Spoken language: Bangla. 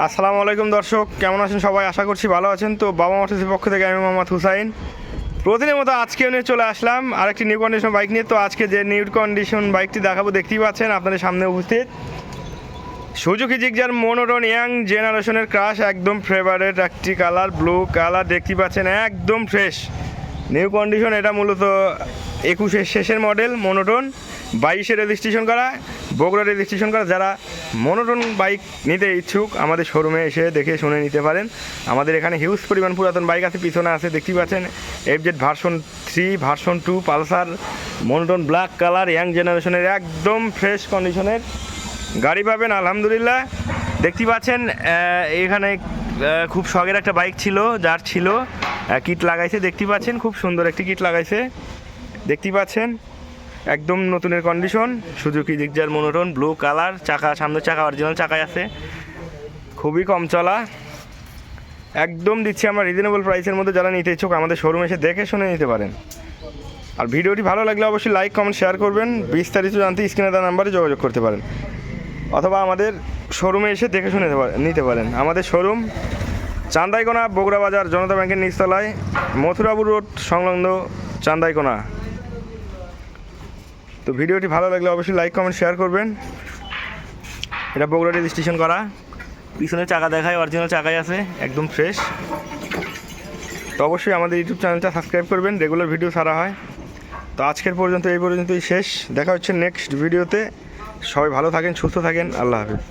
আসসালামু আলাইকুম দর্শক, কেমন আছেন সবাই? আশা করছি ভালো আছেন। তো বাবা মোটরসের পক্ষ থেকে আমি মোহাম্মদ হুসাইন প্রতিদিনের মতো আজকেও নিয়ে চলে আসলাম আরেকটি নিউ কন্ডিশন বাইক নিয়ে। তো আজকে যে নিউ কন্ডিশন বাইকটি দেখাবো দেখতেই পাচ্ছেন আপনাদের সামনে উপস্থিত সুজুকি জিক্সার মোনোটোন ইয়াং জেনারেশনের ক্রাশ, একদম ফেভারেট একটি কালার, ব্লু কালার দেখতেই পাচ্ছেন, একদম ফ্রেশ নিউ কন্ডিশন। এটা মূলত 21-এর শেষের মডেল, মোনোটোন 22-এর রেজিস্ট্রেশন করা, বগুড়া রেজিস্ট্রেশন করা। যারা মোনোটোন বাইক নিতে ইচ্ছুক আমাদের শোরুমে এসে দেখে শুনে নিতে পারেন। আমাদের এখানে হিউজ পরিমাণ পুরাতন বাইক আছে, পিছনে আছে দেখতেই পাচ্ছেন FZ version 3, version 2, Pulsar, monotone black colour young জেনারেশনের একদম ফ্রেশ কন্ডিশনের গাড়ি পাবেন আলহামদুলিল্লাহ। দেখতেই পাচ্ছেন এখানে খুব শখের একটা বাইক ছিল, যার ছিল কিট লাগাইছে, দেখতেই পাচ্ছেন খুব সুন্দর একটি কিট লাগাইছে, দেখতেই পাচ্ছেন একদম নতুনের condition. Suzuki Gixxer monotone blue colour, চাকা সামনে চাকা অরিজিনাল চাকায় আছে, খুবই কম চলা, একদম দিচ্ছি আমরা রিজনেবল প্রাইসের মধ্যে। যারা নিতে ইচ্ছুক আমাদের শোরুমে এসে দেখে শুনে নিতে পারেন। আর ভিডিওটি ভালো লাগলে অবশ্যই লাইক কমেন্ট শেয়ার করবেন। বিস্তারিত জানতে স্ক্রিনে দেওয়া নাম্বারে যোগাযোগ করতে পারেন, অথবা আমাদের শোরুমে এসে দেখে শুনে নিতে পারেন। আমাদের শোরুম চান্দাইকোনা, বগুড়া বাজার, জনতা ব্যাংকের নিচতলায়, মথুরাপুর রোড সংলগ্ন চান্দাইকোনা। তো ভিডিওটি ভালো লাগলে অবশ্যই লাইক কমেন্ট শেয়ার করবেন। এটা বগুড়া রেজিস্ট্রেশন করা, পিছনে চাকা দেখায় অরিজিনাল চাকাই আছে, একদম ফ্রেশ। তো অবশ্যই আমাদের ইউটিউব চ্যানেলটা সাবস্ক্রাইব করবেন, রেগুলার ভিডিও ছাড়া হয়। তো আজকের পর্যন্ত এই পর্যন্তই শেষ, দেখা হচ্ছে নেক্সট ভিডিওতে। সবাই ভালো থাকেন, সুস্থ থাকেন, আল্লাহ হাফেজ।